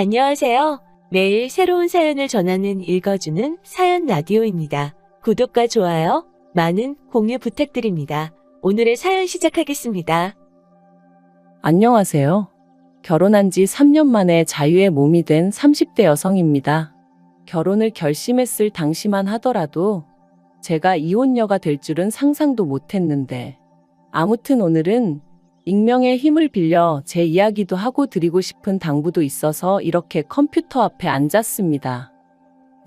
안녕하세요. 매일 새로운 사연을 전하는 읽어주는 사연 라디오입니다. 구독과 좋아요, 많은 공유 부탁드립니다. 오늘의 사연 시작하겠습니다. 안녕하세요. 결혼한 지 3년 만에 자유의 몸이 된 30대 여성입니다. 결혼을 결심했을 당시만 하더라도 제가 이혼녀가 될 줄은 상상도 못했는데, 아무튼 오늘은 익명의 힘을 빌려 제 이야기도 하고 드리고 싶은 당부도 있어서 이렇게 컴퓨터 앞에 앉았습니다.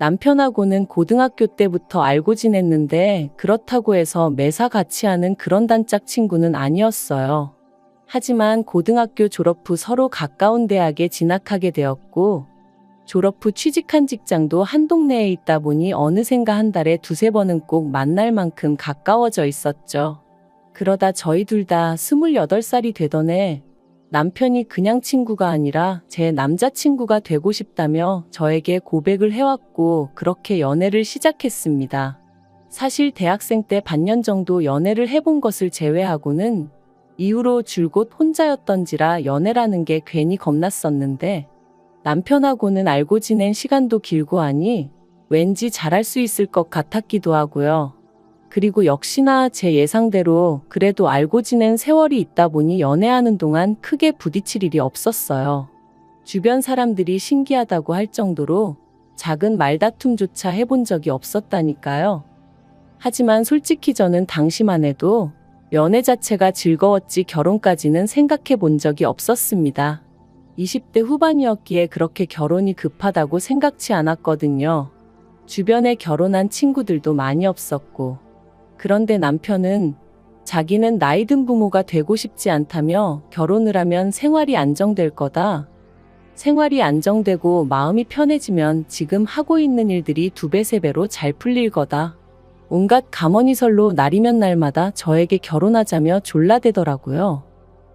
남편하고는 고등학교 때부터 알고 지냈는데 그렇다고 해서 매사 같이 하는 그런 단짝 친구는 아니었어요. 하지만 고등학교 졸업 후 서로 가까운 대학에 진학하게 되었고, 졸업 후 취직한 직장도 한 동네에 있다 보니 어느샌가 한 달에 두세 번은 꼭 만날 만큼 가까워져 있었죠. 그러다 저희 둘 다 28살이 되던 해 남편이 그냥 친구가 아니라 제 남자친구가 되고 싶다며 저에게 고백을 해왔고, 그렇게 연애를 시작했습니다. 사실 대학생 때 반년 정도 연애를 해본 것을 제외하고는 이후로 줄곧 혼자였던지라 연애라는 게 괜히 겁났었는데, 남편하고는 알고 지낸 시간도 길고 하니 왠지 잘할 수 있을 것 같았기도 하고요. 그리고 역시나 제 예상대로 그래도 알고 지낸 세월이 있다 보니 연애하는 동안 크게 부딪힐 일이 없었어요. 주변 사람들이 신기하다고 할 정도로 작은 말다툼조차 해본 적이 없었다니까요. 하지만 솔직히 저는 당시만 해도 연애 자체가 즐거웠지 결혼까지는 생각해 본 적이 없었습니다. 20대 후반이었기에 그렇게 결혼이 급하다고 생각치 않았거든요. 주변에 결혼한 친구들도 많이 없었고, 그런데 남편은 자기는 나이든 부모가 되고 싶지 않다며 결혼을 하면 생활이 안정될 거다. 생활이 안정되고 마음이 편해지면 지금 하고 있는 일들이 2배, 3배로 잘 풀릴 거다. 온갖 가머니설로 날이면 날마다 저에게 결혼하자며 졸라대더라고요.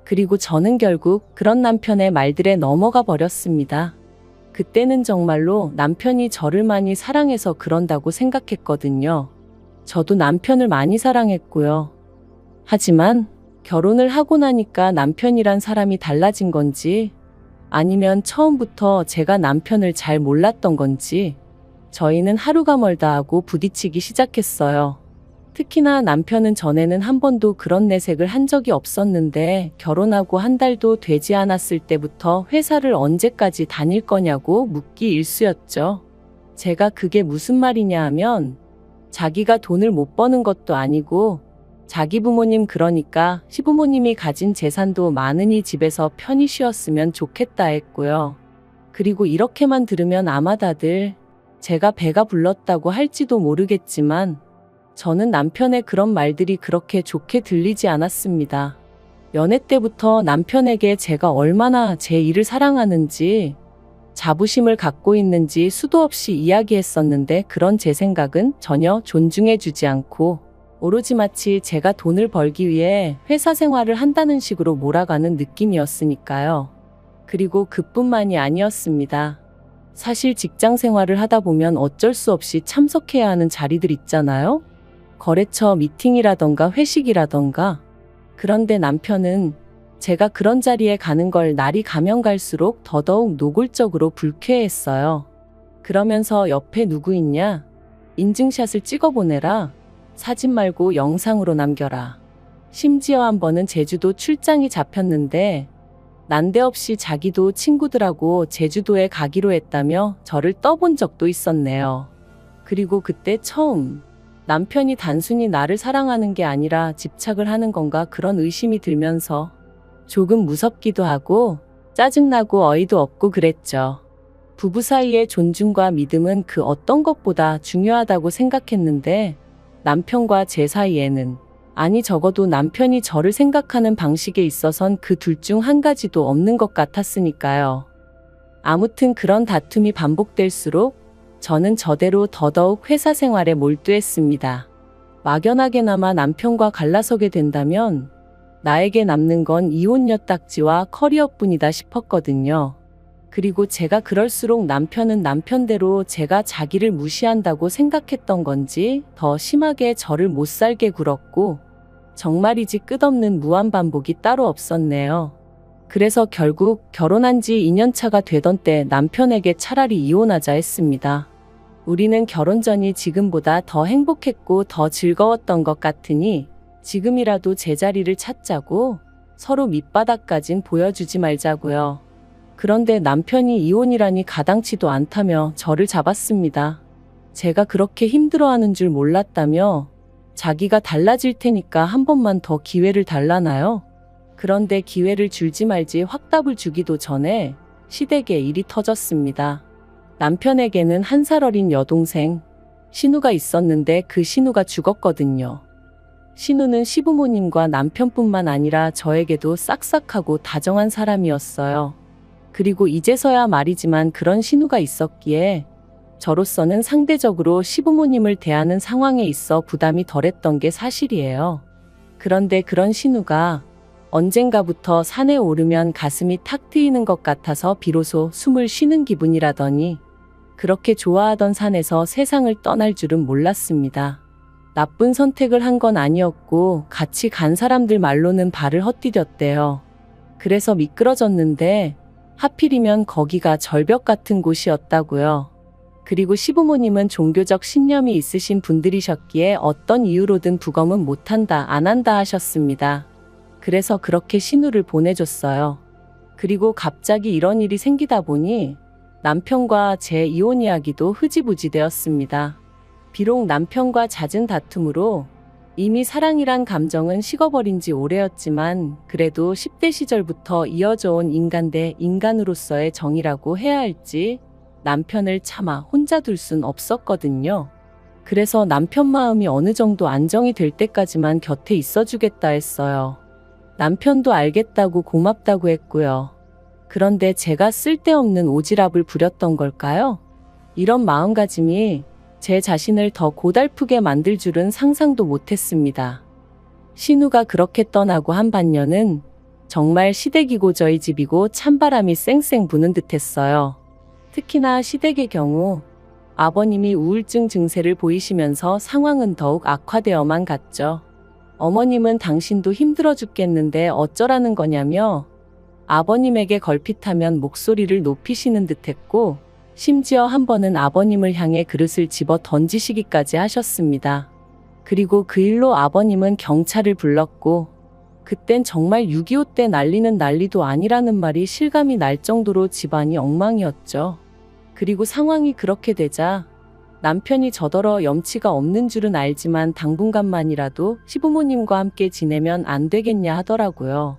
그리고 저는 결국 그런 남편의 말들에 넘어가 버렸습니다. 그때는 정말로 남편이 저를 많이 사랑해서 그런다고 생각했거든요. 저도 남편을 많이 사랑했고요. 하지만 결혼을 하고 나니까 남편이란 사람이 달라진 건지, 아니면 처음부터 제가 남편을 잘 몰랐던 건지 저희는 하루가 멀다 하고 부딪히기 시작했어요. 특히나 남편은 전에는 한 번도 그런 내색을 한 적이 없었는데, 결혼하고 한 달도 되지 않았을 때부터 회사를 언제까지 다닐 거냐고 묻기 일쑤였죠. 제가 그게 무슨 말이냐 하면, 자기가 돈을 못 버는 것도 아니고 자기 부모님, 그러니까 시부모님이 가진 재산도 많으니 집에서 편히 쉬었으면 좋겠다 했고요. 그리고 이렇게만 들으면 아마 다들 제가 배가 불렀다고 할지도 모르겠지만, 저는 남편의 그런 말들이 그렇게 좋게 들리지 않았습니다. 연애 때부터 남편에게 제가 얼마나 제 일을 사랑하는지, 자부심을 갖고 있는지 수도 없이 이야기했었는데, 그런 제 생각은 전혀 존중해주지 않고 오로지 마치 제가 돈을 벌기 위해 회사 생활을 한다는 식으로 몰아가는 느낌이었으니까요. 그리고 그뿐만이 아니었습니다. 사실 직장 생활을 하다 보면 어쩔 수 없이 참석해야 하는 자리들 있잖아요. 거래처 미팅이라던가 회식이라던가. 그런데 남편은 제가 그런 자리에 가는 걸 날이 가면 갈수록 더더욱 노골적으로 불쾌해했어요. 그러면서 옆에 누구 있냐? 인증샷을 찍어보내라. 사진 말고 영상으로 남겨라. 심지어 한 번은 제주도 출장이 잡혔는데 난데없이 자기도 친구들하고 제주도에 가기로 했다며 저를 떠본 적도 있었네요. 그리고 그때 처음 남편이 단순히 나를 사랑하는 게 아니라 집착을 하는 건가 그런 의심이 들면서 조금 무섭기도 하고 짜증나고 어이도 없고 그랬죠. 부부 사이의 존중과 믿음은 그 어떤 것보다 중요하다고 생각했는데, 남편과 제 사이에는, 아니 적어도 남편이 저를 생각하는 방식에 있어선 그 둘 중 한 가지도 없는 것 같았으니까요. 아무튼 그런 다툼이 반복될수록 저는 저대로 더더욱 회사 생활에 몰두했습니다. 막연하게나마 남편과 갈라서게 된다면 나에게 남는 건 이혼녀 딱지와 커리어뿐이다 싶었거든요. 그리고 제가 그럴수록 남편은 남편대로 제가 자기를 무시한다고 생각했던 건지 더 심하게 저를 못살게 굴었고, 정말이지 끝없는 무한반복이 따로 없었네요. 그래서 결국 결혼한 지 2년 차가 되던 때 남편에게 차라리 이혼하자 했습니다. 우리는 결혼 전이 지금보다 더 행복했고 더 즐거웠던 것 같으니 지금이라도 제자리를 찾자고 서로 밑바닥까진 보여주지 말자고요. 그런데 남편이 이혼이라니 가당치도 않다며 저를 잡았습니다. 제가 그렇게 힘들어하는 줄 몰랐다며 자기가 달라질 테니까 한 번만 더 기회를 달라나요? 그런데 기회를 줄지 말지 확답을 주기도 전에 시댁에 일이 터졌습니다. 남편에게는 1살 어린 여동생 신우가 있었는데 그 신우가 죽었거든요. 신우는 시부모님과 남편뿐만 아니라 저에게도 싹싹하고 다정한 사람이었어요. 그리고 이제서야 말이지만 그런 신우가 있었기에 저로서는 상대적으로 시부모님을 대하는 상황에 있어 부담이 덜했던 게 사실이에요. 그런데 그런 신우가 언젠가부터 산에 오르면 가슴이 탁 트이는 것 같아서 비로소 숨을 쉬는 기분이라더니 그렇게 좋아하던 산에서 세상을 떠날 줄은 몰랐습니다. 나쁜 선택을 한 건 아니었고 같이 간 사람들 말로는 발을 헛디뎠대요. 그래서 미끄러졌는데 하필이면 거기가 절벽 같은 곳이었다고요. 그리고 시부모님은 종교적 신념이 있으신 분들이셨기에 어떤 이유로든 부검은 못한다, 안 한다 하셨습니다. 그래서 그렇게 신우를 보내줬어요. 그리고 갑자기 이런 일이 생기다 보니 남편과 제 이혼 이야기도 흐지부지 되었습니다. 비록 남편과 잦은 다툼으로 이미 사랑이란 감정은 식어버린 지 오래였지만 그래도 10대 시절부터 이어져 온 인간 대 인간으로서의 정이라고 해야 할지 남편을 차마 혼자 둘 순 없었거든요. 그래서 남편 마음이 어느 정도 안정이 될 때까지만 곁에 있어주겠다 했어요. 남편도 알겠다고 고맙다고 했고요. 그런데 제가 쓸데없는 오지랖을 부렸던 걸까요? 이런 마음가짐이 제 자신을 더 고달프게 만들 줄은 상상도 못했습니다. 신우가 그렇게 떠나고 한 반년은 정말 시댁이고 저희 집이고 찬바람이 쌩쌩 부는 듯했어요. 특히나 시댁의 경우 아버님이 우울증 증세를 보이시면서 상황은 더욱 악화되어만 갔죠. 어머님은 당신도 힘들어 죽겠는데 어쩌라는 거냐며 아버님에게 걸핏하면 목소리를 높이시는 듯했고 심지어 한 번은 아버님을 향해 그릇을 집어 던지시기까지 하셨습니다. 그리고 그 일로 아버님은 경찰을 불렀고 그땐 정말 6.25 때 난리는 난리도 아니라는 말이 실감이 날 정도로 집안이 엉망이었죠. 그리고 상황이 그렇게 되자 남편이 저더러 염치가 없는 줄은 알지만 당분간만이라도 시부모님과 함께 지내면 안 되겠냐 하더라고요.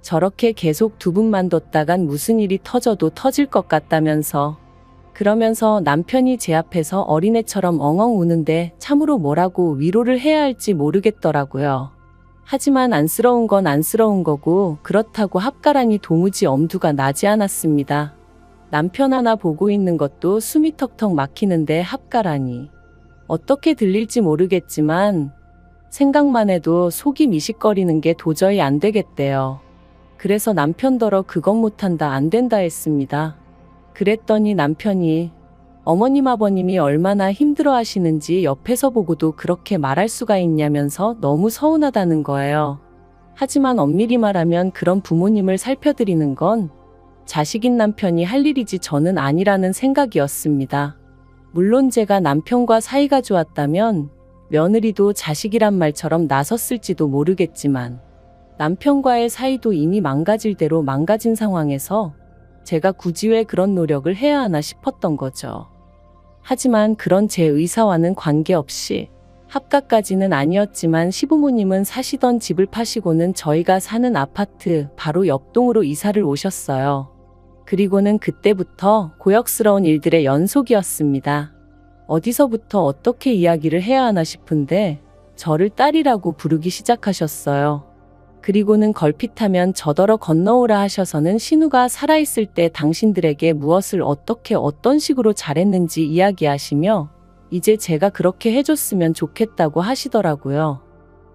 저렇게 계속 두 분만 뒀다간 무슨 일이 터져도 터질 것 같다면서 그러면서 남편이 제 앞에서 어린애처럼 엉엉 우는데 참으로 뭐라고 위로를 해야 할지 모르겠더라고요. 하지만 안쓰러운 건 안쓰러운 거고 그렇다고 합가라니 도무지 엄두가 나지 않았습니다. 남편 하나 보고 있는 것도 숨이 턱턱 막히는데 합가라니. 어떻게 들릴지 모르겠지만 생각만 해도 속이 미식거리는 게 도저히 안 되겠대요. 그래서 남편더러 그것 못한다 안 된다 했습니다. 그랬더니 남편이 어머님 아버님이 얼마나 힘들어 하시는지 옆에서 보고도 그렇게 말할 수가 있냐면서 너무 서운하다는 거예요. 하지만 엄밀히 말하면 그런 부모님을 살펴드리는 건 자식인 남편이 할 일이지 저는 아니라는 생각이었습니다. 물론 제가 남편과 사이가 좋았다면 며느리도 자식이란 말처럼 나섰을지도 모르겠지만 남편과의 사이도 이미 망가질 대로 망가진 상황에서 제가 굳이 왜 그런 노력을 해야 하나 싶었던 거죠. 하지만 그런 제 의사와는 관계없이 합가까지는 아니었지만 시부모님은 사시던 집을 파시고는 저희가 사는 아파트 바로 옆동으로 이사를 오셨어요. 그리고는 그때부터 고역스러운 일들의 연속이었습니다. 어디서부터 어떻게 이야기를 해야 하나 싶은데 저를 딸이라고 부르기 시작하셨어요. 그리고는 걸핏하면 저더러 건너오라 하셔서는 신우가 살아있을 때 당신들에게 무엇을 어떻게 어떤 식으로 잘했는지 이야기하시며 이제 제가 그렇게 해줬으면 좋겠다고 하시더라고요.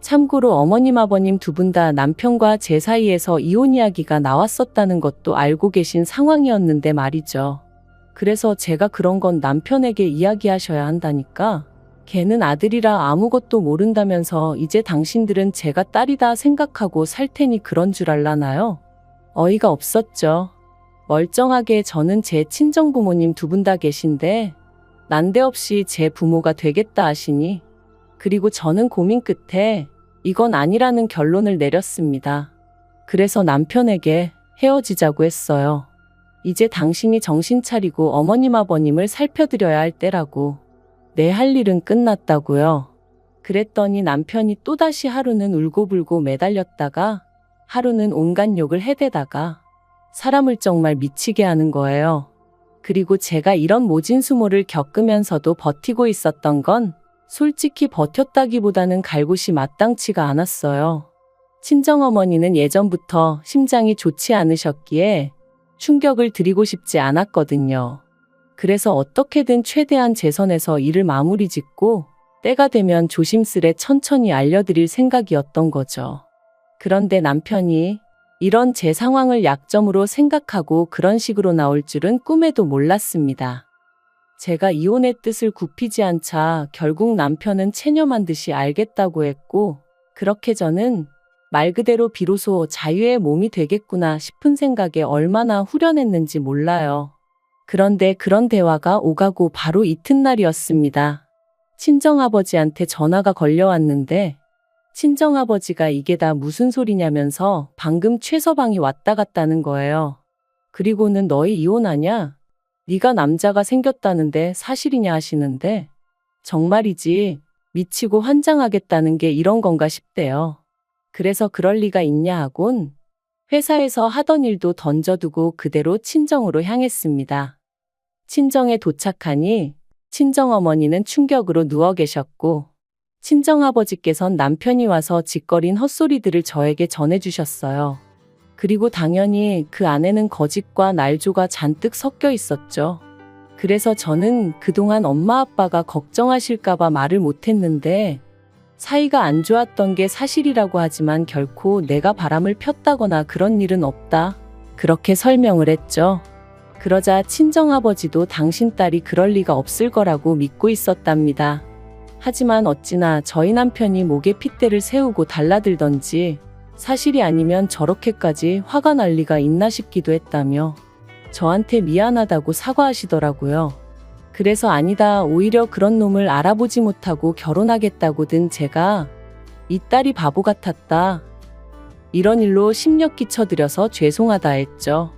참고로 어머님 아버님 두 분 다 남편과 제 사이에서 이혼 이야기가 나왔었다는 것도 알고 계신 상황이었는데 말이죠. 그래서 제가 그런 건 남편에게 이야기하셔야 한다니까. 걔는 아들이라 아무것도 모른다면서 이제 당신들은 제가 딸이다 생각하고 살 테니 그런 줄 알라나요? 어이가 없었죠. 멀쩡하게 저는 제 친정 부모님 두 분 다 계신데 난데없이 제 부모가 되겠다 하시니, 그리고 저는 고민 끝에 이건 아니라는 결론을 내렸습니다. 그래서 남편에게 헤어지자고 했어요. 이제 당신이 정신 차리고 어머님 아버님을 살펴드려야 할 때라고. 내 할 일은 끝났다고요. 그랬더니 남편이 또다시 하루는 울고불고 매달렸다가 하루는 온갖 욕을 해대다가 사람을 정말 미치게 하는 거예요. 그리고 제가 이런 모진수모를 겪으면서도 버티고 있었던 건 솔직히 버텼다기보다는 갈곳이 마땅치가 않았어요. 친정어머니는 예전부터 심장이 좋지 않으셨기에 충격을 드리고 싶지 않았거든요. 그래서 어떻게든 최대한 제 선에서 일을 마무리 짓고 때가 되면 조심스레 천천히 알려드릴 생각이었던 거죠. 그런데 남편이 이런 제 상황을 약점으로 생각하고 그런 식으로 나올 줄은 꿈에도 몰랐습니다. 제가 이혼의 뜻을 굽히지 않자 결국 남편은 체념한 듯이 알겠다고 했고, 그렇게 저는 말 그대로 비로소 자유의 몸이 되겠구나 싶은 생각에 얼마나 후련했는지 몰라요. 그런데 그런 대화가 오가고 바로 이튿날이었습니다. 친정아버지한테 전화가 걸려왔는데 친정아버지가 이게 다 무슨 소리냐면서 방금 최서방이 왔다 갔다는 거예요. 그리고는 너희 이혼하냐? 네가 남자가 생겼다는데 사실이냐 하시는데, 정말이지 미치고 환장하겠다는 게 이런 건가 싶대요. 그래서 그럴 리가 있냐 하곤 회사에서 하던 일도 던져두고 그대로 친정으로 향했습니다. 친정에 도착하니 친정어머니는 충격으로 누워 계셨고 친정아버지께선 남편이 와서 짓거린 헛소리들을 저에게 전해주셨어요. 그리고 당연히 그 안에는 거짓과 날조가 잔뜩 섞여 있었죠. 그래서 저는 그동안 엄마 아빠가 걱정하실까봐 말을 못했는데, 사이가 안 좋았던 게 사실이라고 하지만 결코 내가 바람을 폈다거나 그런 일은 없다, 그렇게 설명을 했죠. 그러자 친정아버지도 당신 딸이 그럴 리가 없을 거라고 믿고 있었답니다. 하지만 어찌나 저희 남편이 목에 핏대를 세우고 달라들던지 사실이 아니면 저렇게까지 화가 날 리가 있나 싶기도 했다며 저한테 미안하다고 사과하시더라고요. 그래서 아니다, 오히려 그런 놈을 알아보지 못하고 결혼하겠다고든 제가 이 딸이 바보 같았다, 이런 일로 심력 끼쳐드려서 죄송하다 했죠.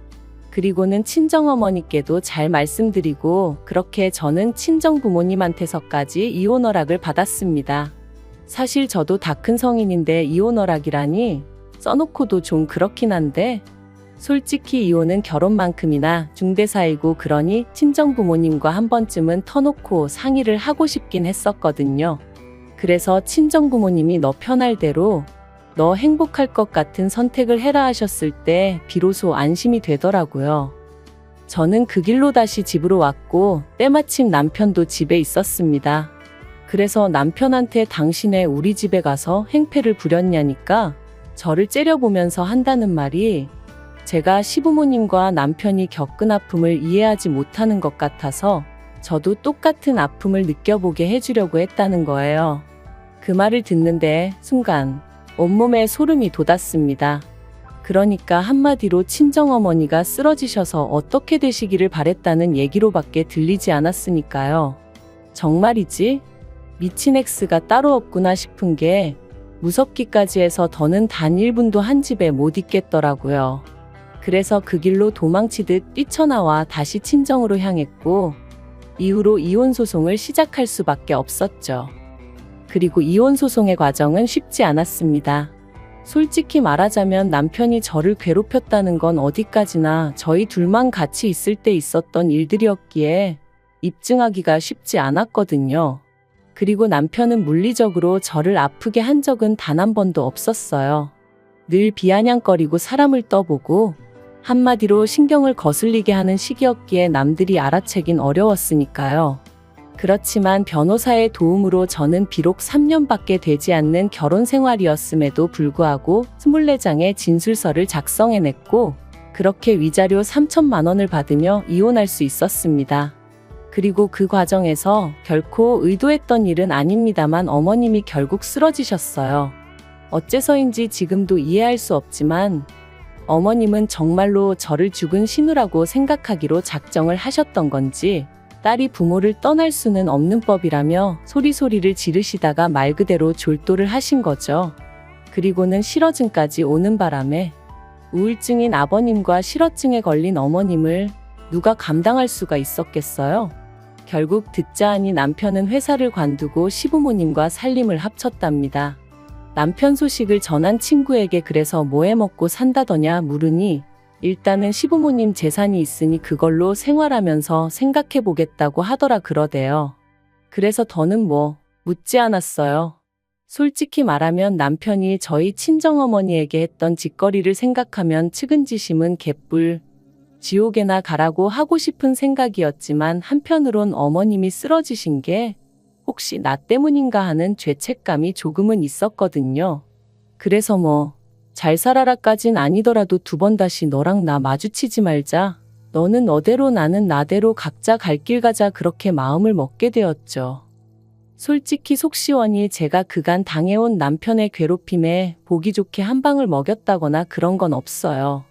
그리고는 친정어머니께도 잘 말씀드리고 그렇게 저는 친정부모님한테서까지 이혼 허락을 받았습니다. 사실 저도 다 큰 성인인데 이혼 허락이라니 써놓고도 좀 그렇긴 한데, 솔직히 이혼은 결혼만큼이나 중대사이고 그러니 친정부모님과 한 번쯤은 터놓고 상의를 하고 싶긴 했었거든요. 그래서 친정부모님이 너 편할 대로 너 행복할 것 같은 선택을 해라 하셨을 때 비로소 안심이 되더라고요. 저는 그 길로 다시 집으로 왔고 때마침 남편도 집에 있었습니다. 그래서 남편한테 당신의 우리 집에 가서 행패를 부렸냐니까 저를 째려보면서 한다는 말이 제가 시부모님과 남편이 겪은 아픔을 이해하지 못하는 것 같아서 저도 똑같은 아픔을 느껴보게 해주려고 했다는 거예요. 그 말을 듣는데 순간 온몸에 소름이 돋았습니다. 그러니까 한마디로 친정어머니가 쓰러지셔서 어떻게 되시기를 바랬다는 얘기로밖에 들리지 않았으니까요. 정말이지? 미친 X가 따로 없구나 싶은 게 무섭기까지 해서 더는 단 1분도 한 집에 못 있겠더라고요. 그래서 그 길로 도망치듯 뛰쳐나와 다시 친정으로 향했고 이후로 이혼소송을 시작할 수밖에 없었죠. 그리고 이혼소송의 과정은 쉽지 않았습니다. 솔직히 말하자면 남편이 저를 괴롭혔다는 건 어디까지나 저희 둘만 같이 있을 때 있었던 일들이었기에 입증하기가 쉽지 않았거든요. 그리고 남편은 물리적으로 저를 아프게 한 적은 단 한 번도 없었어요. 늘 비아냥거리고 사람을 떠보고 한마디로 신경을 거슬리게 하는 시기였기에 남들이 알아채긴 어려웠으니까요. 그렇지만 변호사의 도움으로 저는 비록 3년밖에 되지 않는 결혼 생활이었음에도 불구하고 24장의 진술서를 작성해냈고 그렇게 위자료 3천만 원을 받으며 이혼할 수 있었습니다. 그리고 그 과정에서 결코 의도했던 일은 아닙니다만 어머님이 결국 쓰러지셨어요. 어째서인지 지금도 이해할 수 없지만 어머님은 정말로 저를 죽은 신우라고 생각하기로 작정을 하셨던 건지 딸이 부모를 떠날 수는 없는 법이라며 소리소리를 지르시다가 말 그대로 졸도를 하신 거죠. 그리고는 실어증까지 오는 바람에 우울증인 아버님과 실어증에 걸린 어머님을 누가 감당할 수가 있었겠어요? 결국 듣자 하니 남편은 회사를 관두고 시부모님과 살림을 합쳤답니다. 남편 소식을 전한 친구에게 그래서 뭐 해 먹고 산다더냐 물으니 일단은 시부모님 재산이 있으니 그걸로 생활하면서 생각해 보겠다고 하더라 그러대요. 그래서 더는 뭐 묻지 않았어요. 솔직히 말하면 남편이 저희 친정어머니에게 했던 짓거리를 생각하면 측은지심은 개뿔, 지옥에나 가라고 하고 싶은 생각이었지만 한편으론 어머님이 쓰러지신 게 혹시 나 때문인가 하는 죄책감이 조금은 있었거든요. 그래서 뭐 잘 살아라까진 아니더라도 두 번 다시 너랑 나 마주치지 말자. 너는 너대로 나는 나대로 각자 갈 길 가자 그렇게 마음을 먹게 되었죠. 솔직히 속 시원히 제가 그간 당해온 남편의 괴롭힘에 보기 좋게 한 방을 먹였다거나 그런 건 없어요.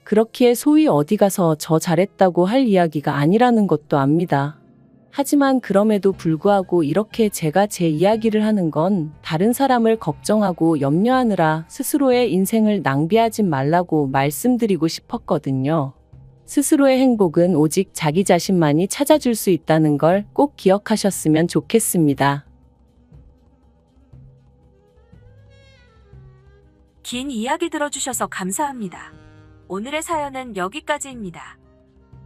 그렇기에 소위 어디 가서 저 잘했다고 할 이야기가 아니라는 것도 압니다. 하지만 그럼에도 불구하고 이렇게 제가 제 이야기를 하는 건 다른 사람을 걱정하고 염려하느라 스스로의 인생을 낭비하지 말라고 말씀드리고 싶었거든요. 스스로의 행복은 오직 자기 자신만이 찾아줄 수 있다는 걸 꼭 기억하셨으면 좋겠습니다. 긴 이야기 들어주셔서 감사합니다. 오늘의 사연은 여기까지입니다.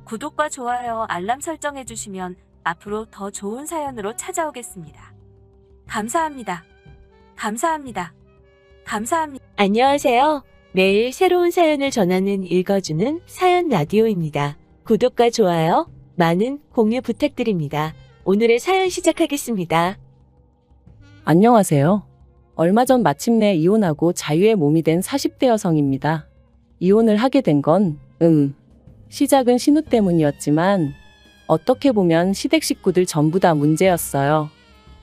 구독과 좋아요, 알람 설정해주시면 앞으로 더 좋은 사연으로 찾아오겠습니다. 감사합니다. 감사합니다. 감사합니다. 안녕하세요. 매일 새로운 사연을 전하는 읽어주는 사연 라디오입니다. 구독과 좋아요, 많은 공유 부탁드립니다. 오늘의 사연 시작하겠습니다. 안녕하세요. 얼마 전 마침내 이혼하고 자유의 몸이 된 40대 여성입니다. 이혼을 하게 된 건, 시작은 신우 때문이었지만 어떻게 보면 시댁 식구들 전부 다 문제였어요.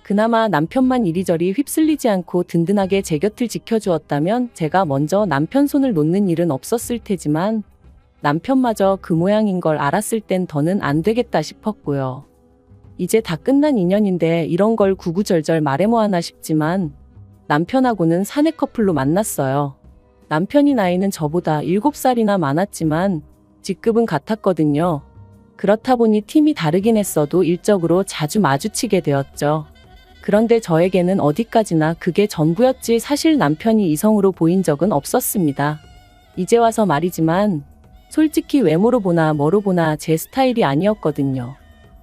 그나마 남편만 이리저리 휩쓸리지 않고 든든하게 제 곁을 지켜주었다면 제가 먼저 남편 손을 놓는 일은 없었을 테지만 남편마저 그 모양인 걸 알았을 땐 더는 안 되겠다 싶었고요. 이제 다 끝난 인연인데 이런 걸 구구절절 말해 뭐하나 싶지만 남편하고는 사내 커플로 만났어요. 남편이 나이는 저보다 7살이나 많았지만 직급은 같았거든요. 그렇다 보니 팀이 다르긴 했어도 일적으로 자주 마주치게 되었죠. 그런데 저에게는 어디까지나 그게 전부였지 사실 남편이 이성으로 보인 적은 없었습니다. 이제 와서 말이지만 솔직히 외모로 보나 뭐로 보나 제 스타일이 아니었거든요.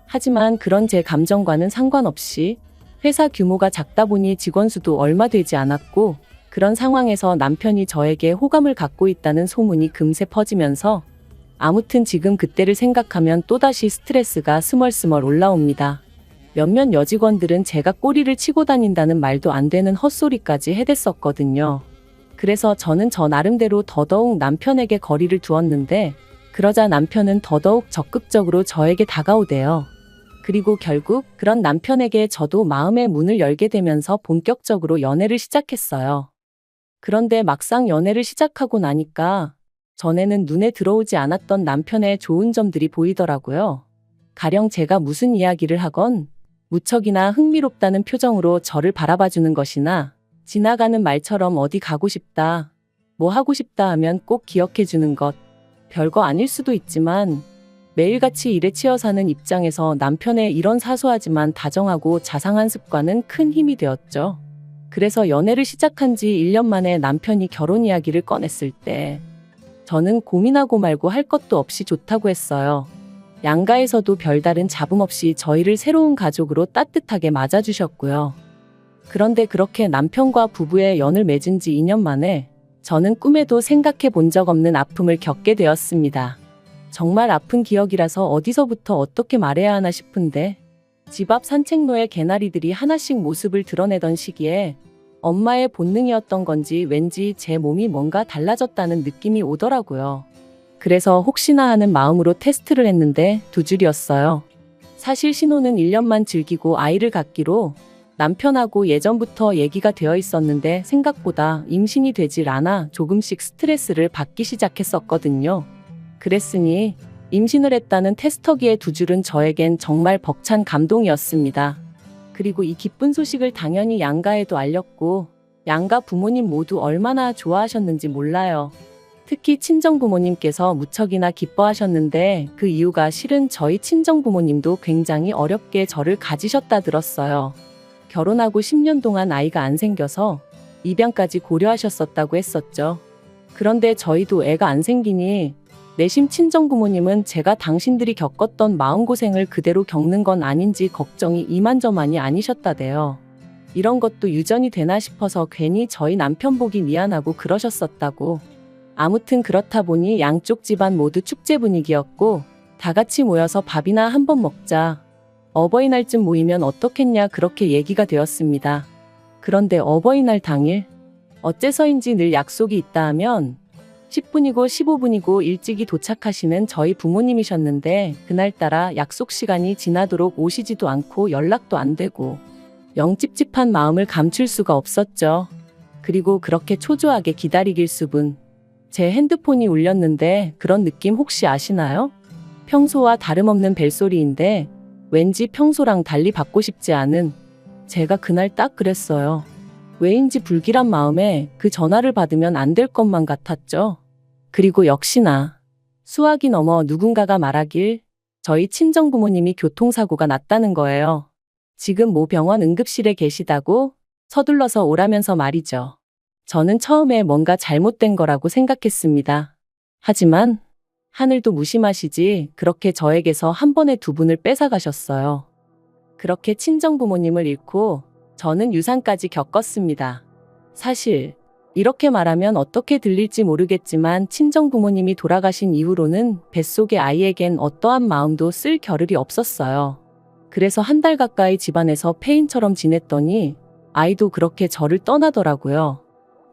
하지만 그런 제 감정과는 상관없이 회사 규모가 작다 보니 직원 수도 얼마 되지 않았고 그런 상황에서 남편이 저에게 호감을 갖고 있다는 소문이 금세 퍼지면서 아무튼 지금 그때를 생각하면 또다시 스트레스가 스멀스멀 올라옵니다. 몇몇 여직원들은 제가 꼬리를 치고 다닌다는 말도 안 되는 헛소리까지 해댔었거든요. 그래서 저는 저 나름대로 더더욱 남편에게 거리를 두었는데 그러자 남편은 더더욱 적극적으로 저에게 다가오대요. 그리고 결국 그런 남편에게 저도 마음의 문을 열게 되면서 본격적으로 연애를 시작했어요. 그런데 막상 연애를 시작하고 나니까 전에는 눈에 들어오지 않았던 남편의 좋은 점들이 보이더라고요. 가령 제가 무슨 이야기를 하건 무척이나 흥미롭다는 표정으로 저를 바라봐주는 것이나 지나가는 말처럼 어디 가고 싶다, 뭐 하고 싶다 하면 꼭 기억해주는 것. 별거 아닐 수도 있지만 매일같이 일에 치여 사는 입장에서 남편의 이런 사소하지만 다정하고 자상한 습관은 큰 힘이 되었죠. 그래서 연애를 시작한 지 1년 만에 남편이 결혼 이야기를 꺼냈을 때 저는 고민하고 말고 할 것도 없이 좋다고 했어요. 양가에서도 별다른 잡음 없이 저희를 새로운 가족으로 따뜻하게 맞아주셨고요. 그런데 그렇게 남편과 부부의 연을 맺은 지 2년 만에 저는 꿈에도 생각해 본 적 없는 아픔을 겪게 되었습니다. 정말 아픈 기억이라서 어디서부터 어떻게 말해야 하나 싶은데 집 앞 산책로에 개나리들이 하나씩 모습을 드러내던 시기에 엄마의 본능이었던 건지 왠지 제 몸이 뭔가 달라졌다는 느낌이 오더라고요. 그래서 혹시나 하는 마음으로 테스트를 했는데 2줄이었어요. 사실 신호는 1년만 즐기고 아이를 갖기로 남편하고 예전부터 얘기가 되어 있었는데 생각보다 임신이 되질 않아 조금씩 스트레스를 받기 시작했었거든요. 그랬으니 임신을 했다는 테스터기의 두 줄은 저에겐 정말 벅찬 감동이었습니다. 그리고 이 기쁜 소식을 당연히 양가에도 알렸고 양가 부모님 모두 얼마나 좋아하셨는지 몰라요. 특히 친정부모님께서 무척이나 기뻐하셨는데 그 이유가 실은 저희 친정부모님도 굉장히 어렵게 저를 가지셨다 들었어요. 결혼하고 10년 동안 아이가 안 생겨서 입양까지 고려하셨었다고 했었죠. 그런데 저희도 애가 안 생기니 내심 친정부모님은 제가 당신들이 겪었던 마음고생을 그대로 겪는 건 아닌지 걱정이 이만저만이 아니셨다대요. 이런 것도 유전이 되나 싶어서 괜히 저희 남편 보기 미안하고 그러셨었다고. 아무튼 그렇다 보니 양쪽 집안 모두 축제 분위기였고 다 같이 모여서 밥이나 한번 먹자. 어버이날쯤 모이면 어떻겠냐 그렇게 얘기가 되었습니다. 그런데 어버이날 당일 어째서인지 늘 약속이 있다 하면 10분이고 15분이고 일찍이 도착하시는 저희 부모님이셨는데 그날따라 약속 시간이 지나도록 오시지도 않고 연락도 안 되고 영 찝찝한 마음을 감출 수가 없었죠. 그리고 그렇게 초조하게 기다리길 수분. 제 핸드폰이 울렸는데 그런 느낌 혹시 아시나요? 평소와 다름없는 벨소리인데 왠지 평소랑 달리 받고 싶지 않은 제가 그날 딱 그랬어요. 왜인지 불길한 마음에 그 전화를 받으면 안 될 것만 같았죠. 그리고 역시나 수학이 넘어 누군가가 말하길 저희 친정부모님이 교통사고가 났다는 거예요. 지금 모 병원 응급실에 계시다고 서둘러서 오라면서 말이죠. 저는 처음에 뭔가 잘못된 거라고 생각했습니다. 하지만 하늘도 무심하시지 그렇게 저에게서 한 번에 두 분을 뺏어가셨어요. 그렇게 친정부모님을 잃고 저는 유산까지 겪었습니다. 사실 이렇게 말하면 어떻게 들릴지 모르겠지만 친정부모님이 돌아가신 이후로는 뱃속의 아이에겐 어떠한 마음도 쓸 겨를이 없었어요. 그래서 한 달 가까이 집안에서 폐인처럼 지냈더니 아이도 그렇게 저를 떠나더라고요.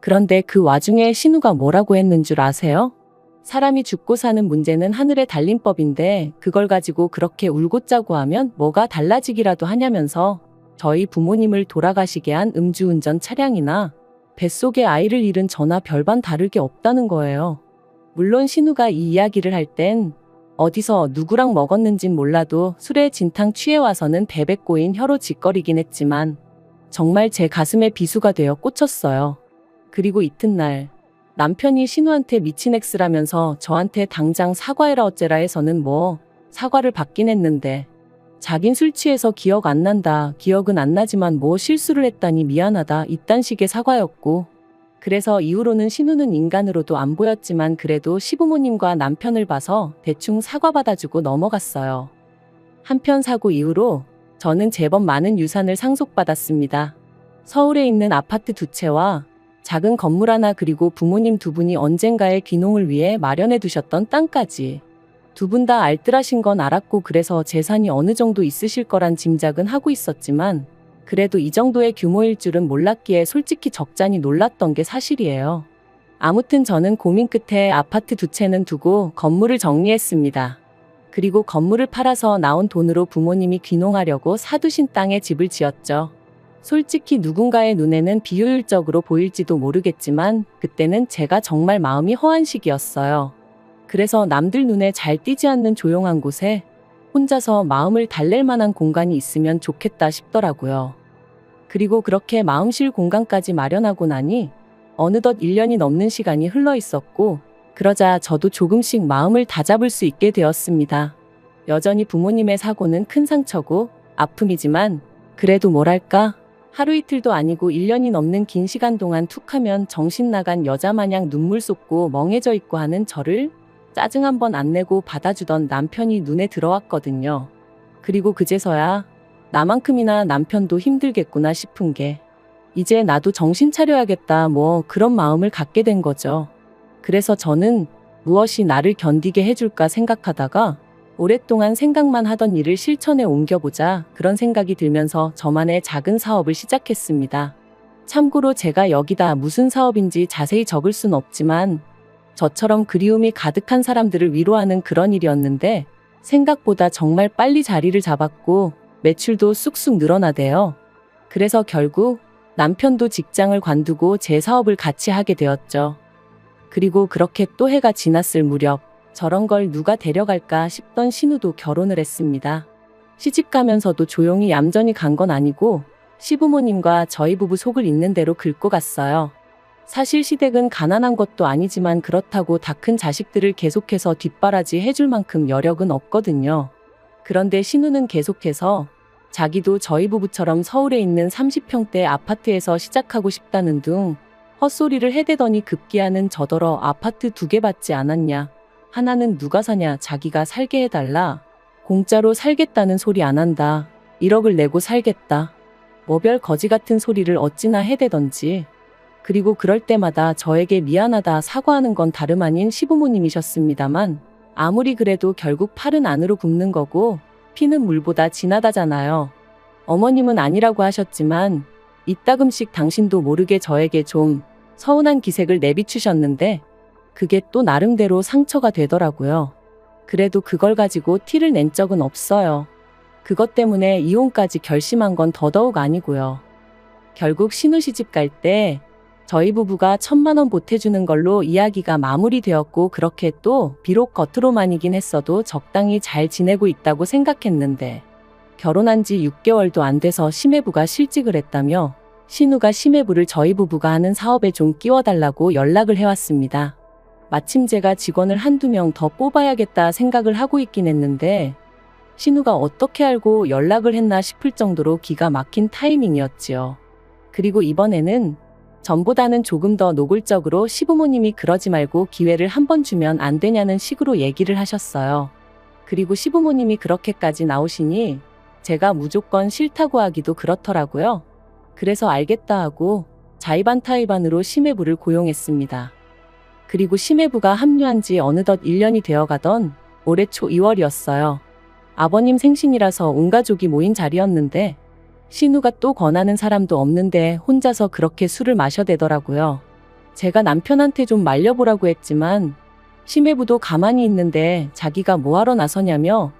그런데 그 와중에 신우가 뭐라고 했는 줄 아세요? 사람이 죽고 사는 문제는 하늘의 달림법인데 그걸 가지고 그렇게 울고 짜고 하면 뭐가 달라지기라도 하냐면서 저희 부모님을 돌아가시게 한 음주운전 차량이나 뱃속에 아이를 잃은 저나 별반 다를 게 없다는 거예요. 물론 신우가 이 이야기를 할 땐 어디서 누구랑 먹었는진 몰라도 술에 진탕 취해 와서는 베베 꼬인 혀로 짓거리긴 했지만 정말 제 가슴에 비수가 되어 꽂혔어요. 그리고 이튿날 남편이 신우한테 미친 X라면서 저한테 당장 사과해라 어째라 해서는 뭐 사과를 받긴 했는데 자긴 술 취해서 기억 안 난다. 기억은 안 나지만 뭐 실수를 했다니 미안하다. 이딴 식의 사과였고 그래서 이후로는 신우는 인간으로도 안 보였지만 그래도 시부모님과 남편을 봐서 대충 사과 받아주고 넘어갔어요. 한편 사고 이후로 저는 제법 많은 유산을 상속받았습니다. 서울에 있는 아파트 두 채와 작은 건물 하나 그리고 부모님 두 분이 언젠가의 귀농을 위해 마련해 두셨던 땅까지. 두 분 다 알뜰하신 건 알았고 그래서 재산이 어느 정도 있으실 거란 짐작은 하고 있었지만 그래도 이 정도의 규모일 줄은 몰랐기에 솔직히 적잖이 놀랐던 게 사실이에요. 아무튼 저는 고민 끝에 아파트 두 채는 두고 건물을 정리했습니다. 그리고 건물을 팔아서 나온 돈으로 부모님이 귀농하려고 사두신 땅에 집을 지었죠. 솔직히 누군가의 눈에는 비효율적으로 보일지도 모르겠지만 그때는 제가 정말 마음이 허한 시기였어요. 그래서 남들 눈에 잘 띄지 않는 조용한 곳에 혼자서 마음을 달랠 만한 공간이 있으면 좋겠다 싶더라고요. 그리고 그렇게 마음 쉴 공간까지 마련하고 나니 어느덧 1년이 넘는 시간이 흘러 있었고 그러자 저도 조금씩 마음을 다잡을 수 있게 되었습니다. 여전히 부모님의 사고는 큰 상처고 아픔이지만 그래도 뭐랄까 하루 이틀도 아니고 1년이 넘는 긴 시간 동안 툭하면 정신 나간 여자 마냥 눈물 쏟고 멍해져 있고 하는 저를 짜증 한 번 안 내고 받아주던 남편이 눈에 들어왔거든요. 그리고 그제서야 나만큼이나 남편도 힘들겠구나 싶은 게 이제 나도 정신 차려야겠다 뭐 그런 마음을 갖게 된 거죠. 그래서 저는 무엇이 나를 견디게 해줄까 생각하다가 오랫동안 생각만 하던 일을 실천에 옮겨보자 그런 생각이 들면서 저만의 작은 사업을 시작했습니다. 참고로 제가 여기다 무슨 사업인지 자세히 적을 순 없지만 저처럼 그리움이 가득한 사람들을 위로하는 그런 일이었는데 생각보다 정말 빨리 자리를 잡았고 매출도 쑥쑥 늘어나대요. 그래서 결국 남편도 직장을 관두고 제 사업을 같이 하게 되었죠. 그리고 그렇게 또 해가 지났을 무렵 저런 걸 누가 데려갈까 싶던 신우도 결혼을 했습니다. 시집가면서도 조용히 얌전히 간 건 아니고 시부모님과 저희 부부 속을 있는 대로 긁고 갔어요. 사실 시댁은 가난한 것도 아니지만 그렇다고 다 큰 자식들을 계속해서 뒷바라지 해줄 만큼 여력은 없거든요. 그런데 신우는 계속해서 자기도 저희 부부처럼 서울에 있는 30평대 아파트에서 시작하고 싶다는 둥 헛소리를 해대더니 급기야는 저더러 아파트 2개 받지 않았냐. 하나는 누가 사냐. 자기가 살게 해달라. 공짜로 살겠다는 소리 안 한다. 1억을 내고 살겠다. 뭐 별 거지 같은 소리를 어찌나 해대던지. 그리고 그럴 때마다 저에게 미안하다 사과하는 건 다름 아닌 시부모님이셨습니다만 아무리 그래도 결국 팔은 안으로 굽는 거고 피는 물보다 진하다잖아요. 어머님은 아니라고 하셨지만 이따금씩 당신도 모르게 저에게 좀 서운한 기색을 내비추셨는데 그게 또 나름대로 상처가 되더라고요. 그래도 그걸 가지고 티를 낸 적은 없어요. 그것 때문에 이혼까지 결심한 건 더더욱 아니고요. 결국 신우 시집 갈 때 저희 부부가 1,000만 원 보태주는 걸로 이야기가 마무리되었고 그렇게 또 비록 겉으로만이긴 했어도 적당히 잘 지내고 있다고 생각했는데 결혼한 지 6개월도 안 돼서 시매부가 실직을 했다며 신우가 시매부를 저희 부부가 하는 사업에 좀 끼워달라고 연락을 해왔습니다. 마침 제가 직원을 한두 명 더 뽑아야겠다 생각을 하고 있긴 했는데 신우가 어떻게 알고 연락을 했나 싶을 정도로 기가 막힌 타이밍이었지요. 그리고 이번에는 전보다는 조금 더 노골적으로 시부모님이 그러지 말고 기회를 한 번 주면 안 되냐는 식으로 얘기를 하셨어요. 그리고 시부모님이 그렇게까지 나오시니 제가 무조건 싫다고 하기도 그렇더라고요. 그래서 알겠다 하고 자의반타의반으로 시매부를 고용했습니다. 그리고 시매부가 합류한 지 어느덧 1년이 되어가던 올해 초 2월이었어요. 아버님 생신이라서 온 가족이 모인 자리였는데 신우가 또 권하는 사람도 없는데 혼자서 그렇게 술을 마셔대더라고요. 제가 남편한테 좀 말려보라고 했지만 시매부도 가만히 있는데 자기가 뭐하러 나서냐며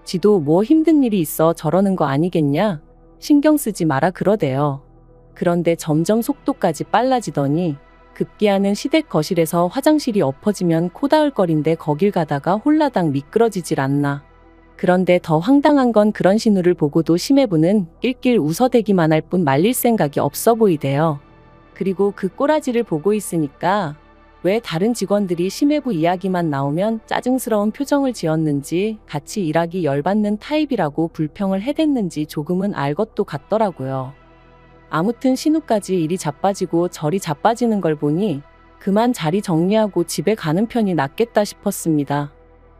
지도 뭐 힘든 일이 있어 저러는 거 아니겠냐? 신경 쓰지 마라 그러대요. 그런데 점점 속도까지 빨라지더니 급기야는 시댁 거실에서 화장실이 엎어지면 코다을거린데 거길 가다가 홀라당 미끄러지질 않나. 그런데 더 황당한 건 그런 신우를 보고도 시매부는 낄낄 웃어대기만 할 뿐 말릴 생각이 없어 보이대요. 그리고 그 꼬라지를 보고 있으니까 왜 다른 직원들이 시매부 이야기만 나오면 짜증스러운 표정을 지었는지 같이 일하기 열받는 타입이라고 불평을 해댔는지 조금은 알 것도 같더라고요. 아무튼 신우까지 일이 자빠지고 저리 자빠지는 걸 보니 그만 자리 정리하고 집에 가는 편이 낫겠다 싶었습니다.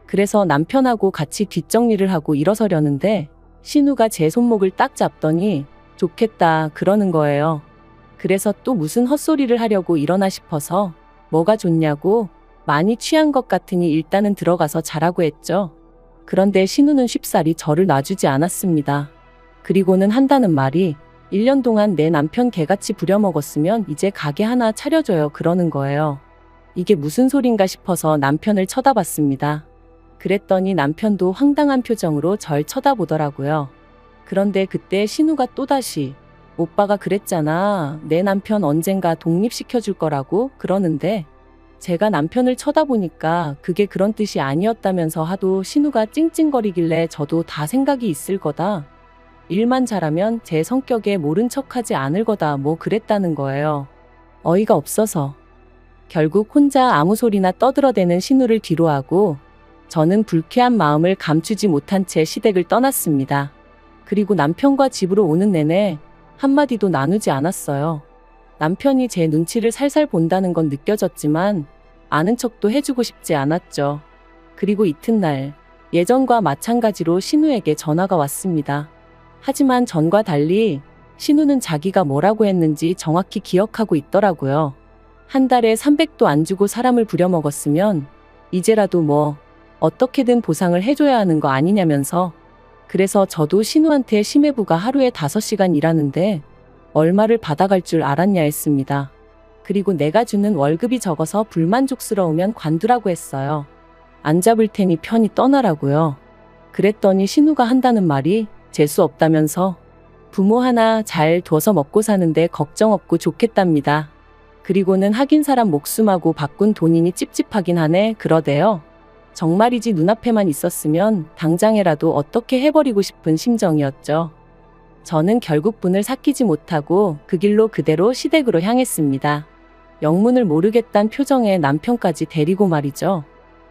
그래서 남편하고 같이 뒷정리를 하고 일어서려는데 신우가 제 손목을 딱 잡더니 좋겠다 그러는 거예요. 그래서 또 무슨 헛소리를 하려고 일어나 싶어서 뭐가 좋냐고 많이 취한 것 같으니 일단은 들어가서 자라고 했죠. 그런데 신우는 쉽사리 저를 놔주지 않았습니다. 그리고는 한다는 말이 1년 동안 내 남편 개같이 부려먹었으면 이제 가게 하나 차려줘요 그러는 거예요. 이게 무슨 소린가 싶어서 남편을 쳐다봤습니다. 그랬더니 남편도 황당한 표정으로 절 쳐다보더라고요. 그런데 그때 신우가 또다시 오빠가 그랬잖아. 내 남편 언젠가 독립시켜줄 거라고 그러는데 제가 남편을 쳐다보니까 그게 그런 뜻이 아니었다면서 하도 신우가 찡찡거리길래 저도 다 생각이 있을 거다. 일만 잘하면 제 성격에 모른 척하지 않을 거다 뭐 그랬다는 거예요. 어이가 없어서. 결국 혼자 아무 소리나 떠들어대는 신우를 뒤로하고 저는 불쾌한 마음을 감추지 못한 채 시댁을 떠났습니다. 그리고 남편과 집으로 오는 내내 한마디도 나누지 않았어요. 남편이 제 눈치를 살살 본다는 건 느껴졌지만 아는 척도 해주고 싶지 않았죠. 그리고 이튿날 예전과 마찬가지로 신우에게 전화가 왔습니다. 하지만 전과 달리 신우는 자기가 뭐라고 했는지 정확히 기억하고 있더라고요. 한 달에 300도 안 주고 사람을 부려먹었으면 이제라도 뭐 어떻게든 보상을 해줘야 하는 거 아니냐면서. 그래서 저도 신우한테 시매부가 하루에 5시간 일하는데 얼마를 받아갈 줄 알았냐 했습니다. 그리고 내가 주는 월급이 적어서 불만족스러우면 관두라고 했어요. 안 잡을 테니 편히 떠나라고요. 그랬더니 신우가 한다는 말이 재수 없다면서 부모 하나 잘 둬서 먹고 사는데 걱정 없고 좋겠답니다. 그리고는 하긴 사람 목숨하고 바꾼 돈이니 찝찝하긴 하네 그러대요. 정말이지 눈앞에만 있었으면 당장에라도 어떻게 해버리고 싶은 심정이었죠. 저는 결국 분을 삭히지 못하고 그 길로 그대로 시댁으로 향했습니다. 영문을 모르겠단 표정에 남편까지 데리고 말이죠.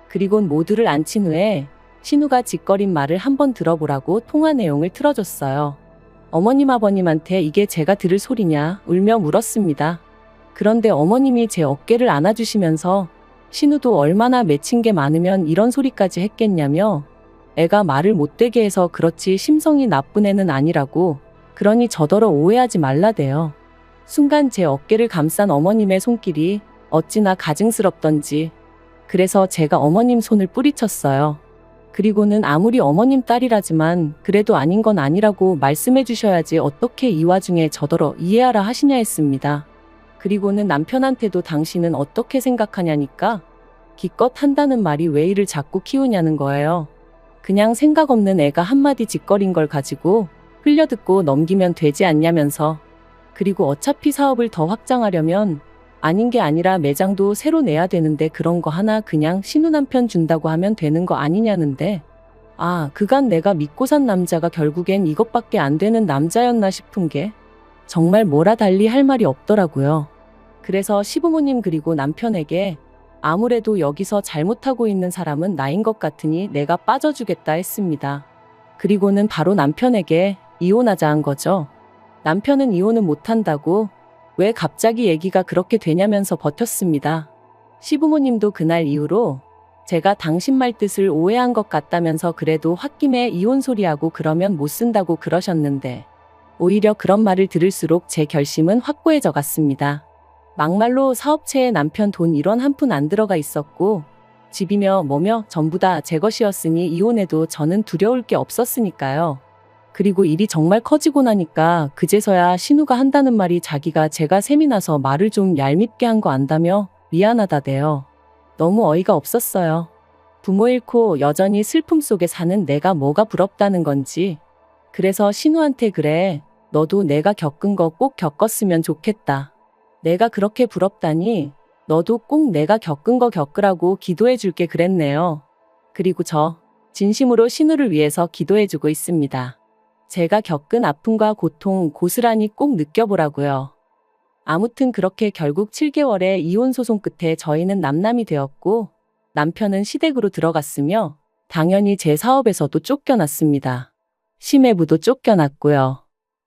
그리곤 모두를 앉힌 후에 신우가 짓거린 말을 한번 들어보라고 통화 내용을 틀어줬어요. 어머님 아버님한테 이게 제가 들을 소리냐 울며 물었습니다. 그런데 어머님이 제 어깨를 안아주시면서 신우도 얼마나 맺힌 게 많으면 이런 소리까지 했겠냐며 애가 말을 못되게 해서 그렇지 심성이 나쁜 애는 아니라고 그러니 저더러 오해하지 말라대요. 순간 제 어깨를 감싼 어머님의 손길이 어찌나 가증스럽던지 그래서 제가 어머님 손을 뿌리쳤어요. 그리고는 아무리 어머님 딸이라지만 그래도 아닌 건 아니라고 말씀해 주셔야지 어떻게 이 와중에 저더러 이해하라 하시냐 했습니다. 그리고는 남편한테도 당신은 어떻게 생각하냐니까 기껏 한다는 말이 왜 이를 자꾸 키우냐는 거예요. 그냥 생각 없는 애가 한마디 짓거린 걸 가지고 흘려듣고 넘기면 되지 않냐면서 그리고 어차피 사업을 더 확장하려면 아닌 게 아니라 매장도 새로 내야 되는데 그런 거 하나 그냥 신우 남편 준다고 하면 되는 거 아니냐는데 그간 내가 믿고 산 남자가 결국엔 이것밖에 안 되는 남자였나 싶은 게 정말 뭐라 달리 할 말이 없더라고요. 그래서 시부모님 그리고 남편에게 아무래도 여기서 잘못하고 있는 사람은 나인 것 같으니 내가 빠져주겠다 했습니다. 그리고는 바로 남편에게 이혼하자 한 거죠. 남편은 이혼은 못한다고 왜 갑자기 얘기가 그렇게 되냐면서 버텼습니다. 시부모님도 그날 이후로 제가 당신 말 뜻을 오해한 것 같다면서 그래도 홧김에 이혼 소리하고 그러면 못 쓴다고 그러셨는데 오히려 그런 말을 들을수록 제 결심은 확고해져 갔습니다. 막말로 사업체에 남편 돈 1원 한 푼 안 들어가 있었고 집이며 뭐며 전부 다 제 것이었으니 이혼해도 저는 두려울 게 없었으니까요. 그리고 일이 정말 커지고 나니까 그제서야 신우가 한다는 말이 자기가 제가 셈이 나서 말을 좀 얄밉게 한 거 안다며 미안하다대요. 너무 어이가 없었어요. 부모 잃고 여전히 슬픔 속에 사는 내가 뭐가 부럽다는 건지. 그래서 신우한테 그래, 너도 내가 겪은 거 꼭 겪었으면 좋겠다. 내가 그렇게 부럽다니 너도 꼭 내가 겪은 거 겪으라고 기도해 줄게 그랬네요. 그리고 저 진심으로 신우를 위해서 기도해 주고 있습니다. 제가 겪은 아픔과 고통 고스란히 꼭 느껴보라고요. 아무튼 그렇게 결국 7개월의 이혼 소송 끝에 저희는 남남이 되었고 남편은 시댁으로 들어갔으며 당연히 제 사업에서도 쫓겨났습니다. 심해부도 쫓겨났고요.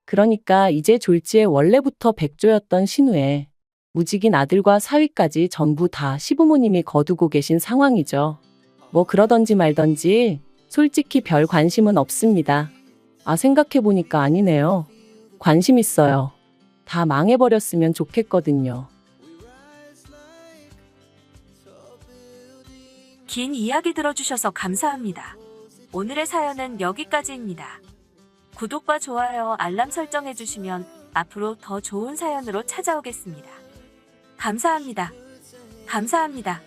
그러니까 이제 졸지에 원래부터 백조였던 신우의 무직인 아들과 사위까지 전부 다 시부모님이 거두고 계신 상황이죠. 뭐 그러던지 말던지 솔직히 별 관심은 없습니다. 생각해보니까 아니네요. 관심 있어요. 다 망해버렸으면 좋겠거든요. 긴 이야기 들어주셔서 감사합니다. 오늘의 사연은 여기까지입니다. 구독과 좋아요, 알람 설정해주시면 앞으로 더 좋은 사연으로 찾아오겠습니다. 감사합니다. 감사합니다.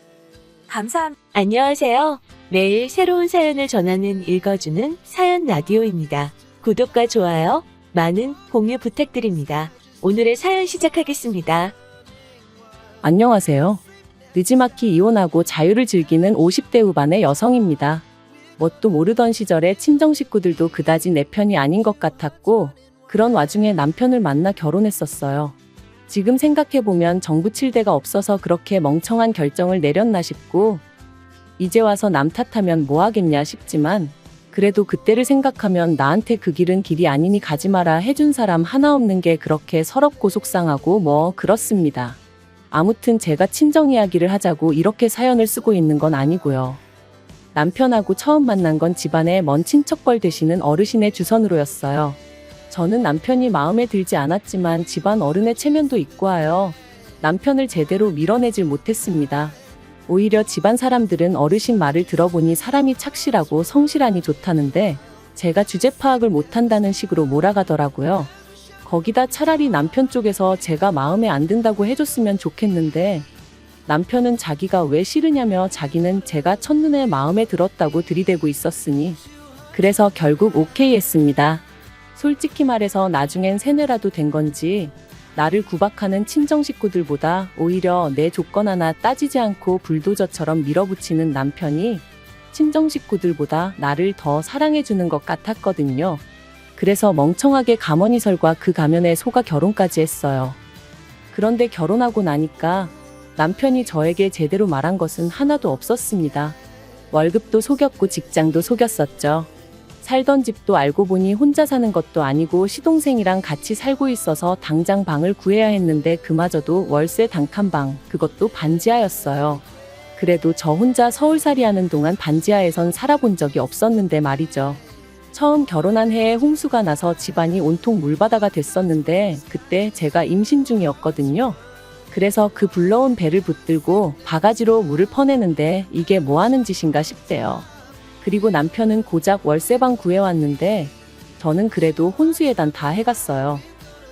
안녕하세요. 매일 새로운 사연을 전하는 읽어주는 사연 라디오입니다. 구독과 좋아요, 많은 공유 부탁드립니다. 오늘의 사연 시작하겠습니다. 안녕하세요. 느지막이 이혼하고 자유를 즐기는 50대 후반의 여성입니다. 뭣도 모르던 시절에 친정 식구들도 그다지 내 편이 아닌 것 같았고 그런 와중에 남편을 만나 결혼했었어요. 지금 생각해보면 정부 칠대가 없어서 그렇게 멍청한 결정을 내렸나 싶고 이제 와서 남 탓하면 뭐 하겠냐 싶지만 그래도 그때를 생각하면 나한테 그 길은 길이 아니니 가지 마라 해준 사람 하나 없는 게 그렇게 서럽고 속상하고 뭐 그렇습니다. 아무튼 제가 친정 이야기를 하자고 이렇게 사연을 쓰고 있는 건 아니고요. 남편하고 처음 만난 건 집안의 먼 친척뻘 되시는 어르신의 주선으로였어요. 저는 남편이 마음에 들지 않았지만 집안 어른의 체면도 있고 하여 남편을 제대로 밀어내질 못했습니다. 오히려 집안 사람들은 어르신 말을 들어보니 사람이 착실하고 성실하니 좋다는데 제가 주제 파악을 못한다는 식으로 몰아가더라고요. 거기다 차라리 남편 쪽에서 제가 마음에 안 든다고 해줬으면 좋겠는데 남편은 자기가 왜 싫으냐며 자기는 제가 첫눈에 마음에 들었다고 들이대고 있었으니 그래서 결국 오케이 했습니다. 솔직히 말해서 나중엔 세뇌라도 된 건지 나를 구박하는 친정 식구들보다 오히려 내 조건 하나 따지지 않고 불도저처럼 밀어붙이는 남편이 친정 식구들보다 나를 더 사랑해주는 것 같았거든요. 그래서 멍청하게 가머니설과 그 가면에 속아 결혼까지 했어요. 그런데 결혼하고 나니까 남편이 저에게 제대로 말한 것은 하나도 없었습니다. 월급도 속였고 직장도 속였었죠. 살던 집도 알고 보니 혼자 사는 것도 아니고 시동생이랑 같이 살고 있어서 당장 방을 구해야 했는데 그마저도 월세 단칸방, 그것도 반지하였어요. 그래도 저 혼자 서울살이 하는 동안 반지하에선 살아본 적이 없었는데 말이죠. 처음 결혼한 해에 홍수가 나서 집안이 온통 물바다가 됐었는데 그때 제가 임신 중이었거든요. 그래서 그 불러온 배를 붙들고 바가지로 물을 퍼내는데 이게 뭐 하는 짓인가 싶대요. 그리고 남편은 고작 월세방 구해왔는데 저는 그래도 혼수예단 다 해갔어요.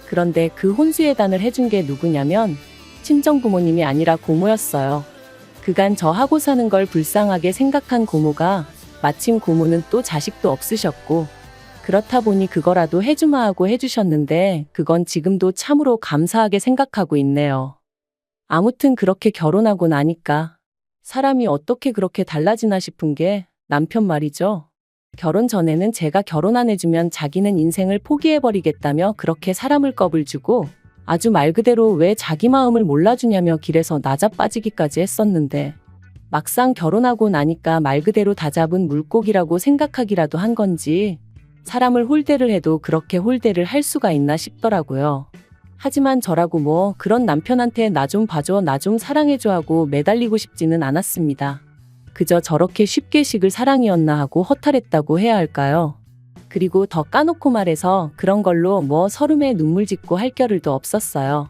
그런데 그 혼수예단을 해준 게 누구냐면 친정 부모님이 아니라 고모였어요. 그간 저 하고 사는 걸 불쌍하게 생각한 고모가 마침 고모는 또 자식도 없으셨고 그렇다 보니 그거라도 해주마 하고 해주셨는데 그건 지금도 참으로 감사하게 생각하고 있네요. 아무튼 그렇게 결혼하고 나니까 사람이 어떻게 그렇게 달라지나 싶은 게 남편 말이죠. 결혼 전에는 제가 결혼 안 해주면 자기는 인생을 포기해버리겠다며 그렇게 사람을 겁을 주고 아주 말 그대로 왜 자기 마음을 몰라주냐며 길에서 나자빠지기까지 했었는데 막상 결혼하고 나니까 말 그대로 다 잡은 물고기라고 생각하기라도 한 건지 사람을 홀대를 해도 그렇게 홀대를 할 수가 있나 싶더라고요. 하지만 저라고 뭐 그런 남편한테 나 좀 봐줘, 나 좀 사랑해줘 하고 매달리고 싶지는 않았습니다. 그저 저렇게 쉽게 식을 사랑이었나 하고 허탈했다고 해야 할까요? 그리고 더 까놓고 말해서 그런 걸로 뭐 서름에 눈물 짓고 할 겨를도 없었어요.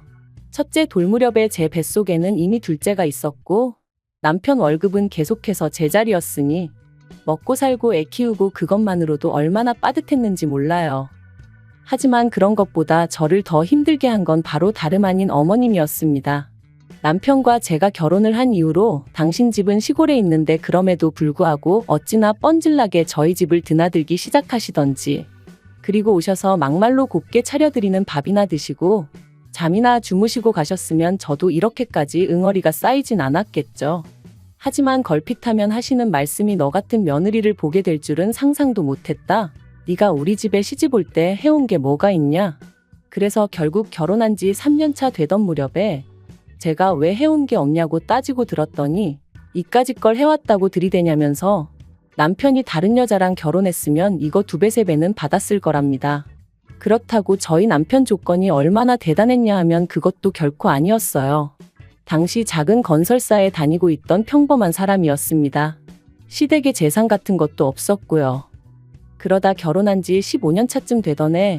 첫째 돌 무렵에 제 뱃속에는 이미 둘째가 있었고 남편 월급은 계속해서 제자리였으니 먹고 살고 애 키우고 그것만으로도 얼마나 빠듯했는지 몰라요. 하지만 그런 것보다 저를 더 힘들게 한 건 바로 다름 아닌 어머님이었습니다. 남편과 제가 결혼을 한 이후로 당신 집은 시골에 있는데 그럼에도 불구하고 어찌나 뻔질나게 저희 집을 드나들기 시작하시던지 그리고 오셔서 막말로 곱게 차려드리는 밥이나 드시고 잠이나 주무시고 가셨으면 저도 이렇게까지 응어리가 쌓이진 않았겠죠. 하지만 걸핏하면 하시는 말씀이 너 같은 며느리를 보게 될 줄은 상상도 못했다. 네가 우리 집에 시집 올 때 해온 게 뭐가 있냐. 그래서 결국 결혼한 지 3년 차 되던 무렵에 제가 왜 해온 게 없냐고 따지고 들었더니 이까짓 걸 해왔다고 들이대냐면서 남편이 다른 여자랑 결혼했으면 이거 2배 3배는 받았을 거랍니다. 그렇다고 저희 남편 조건이 얼마나 대단했냐 하면 그것도 결코 아니었어요. 당시 작은 건설사에 다니고 있던 평범한 사람이었습니다. 시댁에 재산 같은 것도 없었고요. 그러다 결혼한 지 15년 차쯤 되던 해